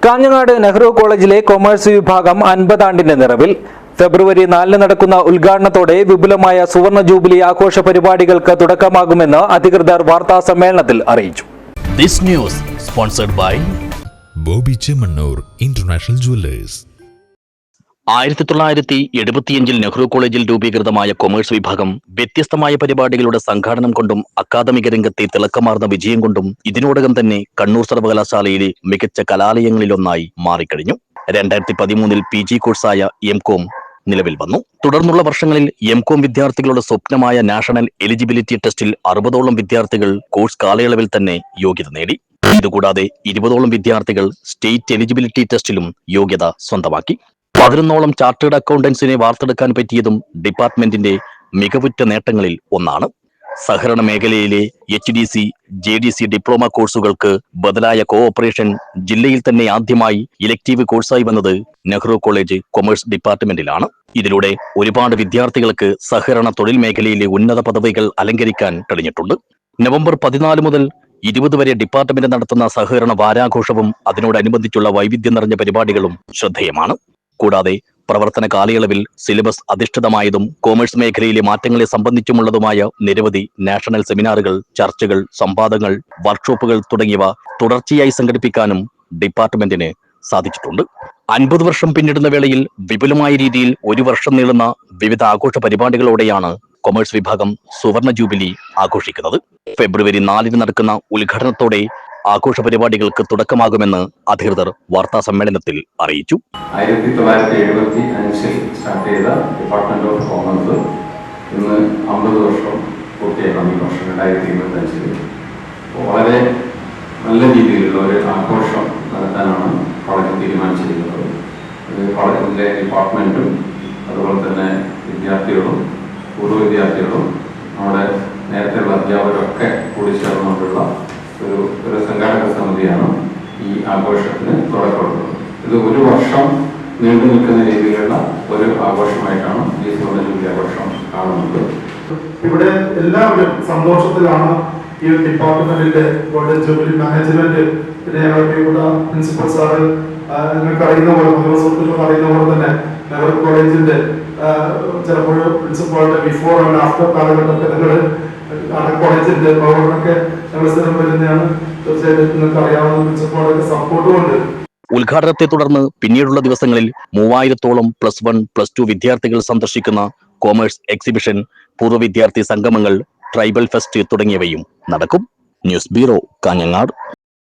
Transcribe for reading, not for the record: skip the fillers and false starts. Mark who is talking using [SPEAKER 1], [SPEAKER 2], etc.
[SPEAKER 1] കാഞ്ഞങ്ങാട് നെഹ്റു കോളേജിലെ കൊമേഴ്സ് വിഭാഗം 50 ആണ്ടിന്റെ നിറവിൽ ഫെബ്രുവരി 4 നടക്കുന്ന ഉദ്ഘാടനത്തോടെ വിപുലമായ സുവർണ ജൂബിലി ആഘോഷ പരിപാടികൾക്ക് തുടക്കമാകുമെന്ന് അധികൃതർ വാർത്താ സമ്മേളനത്തിൽ അറിയിച്ചു.
[SPEAKER 2] This news sponsored by
[SPEAKER 3] Bobby Chemmanur international jewellers.
[SPEAKER 2] 1975 Nehru കോളേജിൽ രൂപീകൃതമായ കൊമേഴ്സ് വിഭാഗം വ്യത്യസ്തമായ പരിപാടികളുടെ സംഘാടനം കൊണ്ടും അക്കാദമിക രംഗത്തെ തിളക്കമാർന്ന വിജയം കൊണ്ടും ഇതിനോടകം തന്നെ കണ്ണൂർ സർവകലാശാലയിലെ മികച്ച കലാലയങ്ങളിലൊന്നായി മാറിക്കഴിഞ്ഞു. 2013 PG കോഴ്സായ M.Com നിലവിൽ വന്നു. തുടർന്നുള്ള വർഷങ്ങളിൽ M.Com വിദ്യാർത്ഥികളുടെ സ്വപ്നമായ നാഷണൽ എലിജിബിലിറ്റി ടെസ്റ്റിൽ 60ഓളം വിദ്യാർത്ഥികൾ കോഴ്സ് കാലയളവിൽ തന്നെ യോഗ്യത നേടി. ഇതുകൂടാതെ 20ഓളം വിദ്യാർത്ഥികൾ സ്റ്റേറ്റ് എലിജിബിലിറ്റി ടെസ്റ്റിലും യോഗ്യത സ്വന്തമാക്കി. 11ഓളം ചാർട്ടേഡ് അക്കൗണ്ടൻസിനെ വാർത്തെടുക്കാൻ പറ്റിയതും ഡിപ്പാർട്ട്മെന്റിന്റെ മികവുറ്റ നേട്ടങ്ങളിൽ ഒന്നാണ്. സഹകരണ മേഖലയിലെ HDC, JDC ഡിപ്ലോമ കോഴ്സുകൾക്ക് ബദലായ കോഓപ്പറേഷൻ ജില്ലയിൽ തന്നെ ആദ്യമായി ഇലക്ടീവ് കോഴ്സായി വന്നത് നെഹ്റു കോളേജ് കൊമേഴ്സ് ഡിപ്പാർട്ട്മെന്റിലാണ്. ഇതിലൂടെ ഒരുപാട് വിദ്യാർത്ഥികൾക്ക് സഹകരണ തൊഴിൽ മേഖലയിലെ ഉന്നത പദവികൾ അലങ്കരിക്കാൻ കഴിഞ്ഞിട്ടുണ്ട്. നവംബർ 14 മുതൽ 20 വരെ ഡിപ്പാർട്ട്മെന്റ് നടത്തുന്ന സഹകരണ വാരാഘോഷവും അതിനോടനുബന്ധിച്ചുള്ള വൈവിധ്യം നിറഞ്ഞ പരിപാടികളും ശ്രദ്ധേയമാണ്. കൂടാതെ പ്രവർത്തന കാലയളവിൽ സിലബസ് അധിഷ്ഠിതമായതും കോമേഴ്സ് മേഖലയിലെ മാറ്റങ്ങളെ സംബന്ധിച്ചുമുള്ളതുമായ നിരവധി നാഷണൽ സെമിനാറുകൾ, ചർച്ചകൾ, സംവാദങ്ങൾ, വർക്ക്ഷോപ്പുകൾ തുടങ്ങിയവ തുടർച്ചയായി സംഘടിപ്പിക്കാനും ഡിപ്പാർട്ട്മെന്റിന് സാധിച്ചിട്ടുണ്ട്. 50 വർഷം പിന്നിടുന്ന വേളയിൽ വിപുലമായ രീതിയിൽ 1 വർഷം നീളുന്ന വിവിധ ആഘോഷ പരിപാടികളോടെയാണ് കൊമേഴ്സ് വിഭാഗം സുവർണ ജൂബിലി ആഘോഷിക്കുന്നത്. ഫെബ്രുവരി 4 നടക്കുന്ന ഉദ്ഘാടനത്തോടെ ആഘോഷ പരിപാടികൾക്ക് തുടക്കമാകുമെന്ന് അധികൃതർ വാർത്താ സമ്മേളനത്തിൽ അറിയിച്ചു.
[SPEAKER 4] 1975 സ്റ്റാർട്ട് ചെയ്ത ഡിപ്പാർട്ട്മെന്റ് ഓഫ് കോമേഴ്സ് ഇന്ന് 50 വർഷം പൂർത്തിയാക്കണം. ഈ വർഷം 2025 വളരെ നല്ല രീതിയിലുള്ള ഒരു ആഘോഷം നടത്താനാണ് കോളേജ് തീരുമാനിച്ചിരിക്കുന്നത്. കോളേജിലെ ഡിപ്പാർട്ട്മെന്റും അതുപോലെ തന്നെ വിദ്യാർത്ഥികളും പൂർവ്വ വിദ്യാർത്ഥികളും നമ്മുടെ നേരത്തെയുള്ള അധ്യാപകരൊക്കെ കൂടി ചേർന്നുകൊണ്ടുള്ള ഒരു സംഘാടക സമിതിയാണ് ഈ ആഘോഷത്തിന് തുടക്കമുള്ളത്. ഇത് 1 വർഷം നീണ്ടു നിൽക്കുന്ന രീതിയിലുള്ള ഒരു ആഘോഷമായിട്ടാണ് ഈ സുവർണ ജൂബിലി ആഘോഷം കാണുന്നത്.
[SPEAKER 5] ഇവിടെ എല്ലാവരും സന്തോഷത്തിലാണ്. ഈ ഡിപ്പാർട്ട്മെന്റിന്റെ ഗോൾഡൻ ജൂബിലി മാനേജ്മെന്റ്, പിന്നെ ഞങ്ങളുടെ പ്രിൻസിപ്പൽ സാറ്, നിങ്ങൾക്ക് അറിയുന്ന പോലെ, സുഹൃത്തുക്കൾ അറിയുന്ന പോലെ തന്നെ നെഹ്റു കോളേജിന്റെ ചിലപ്പോൾ പ്രിൻസിപ്പാളുടെ ബിഫോർ ആൻഡ് ആഫ്റ്റർ കാലഘട്ടത്തിൽ നിങ്ങൾ കോളേജിന്റെ പ്രവർത്തനമൊക്കെ ഞങ്ങൾ സ്ഥലം വരുന്നതാണ്. തീർച്ചയായിട്ടും നിങ്ങൾക്ക് അറിയാവുന്ന പ്രിൻസിപ്പാളൊക്കെ സപ്പോർട്ടുമുണ്ട്.
[SPEAKER 2] ഉദ്ഘാടനത്തെ തുടർന്ന് പിന്നീടുള്ള ദിവസങ്ങളിൽ 3000ഓളം +1, +2 വിദ്യാർത്ഥികൾ സന്ദർശിക്കുന്ന കോമേഴ്സ് എക്സിബിഷൻ, പൂർവ്വ വിദ്യാർത്ഥി സംഗമങ്ങൾ, ട്രൈബൽ ഫെസ്റ്റ് തുടങ്ങിയവയും നടക്കും. News bureau, Kanhangad.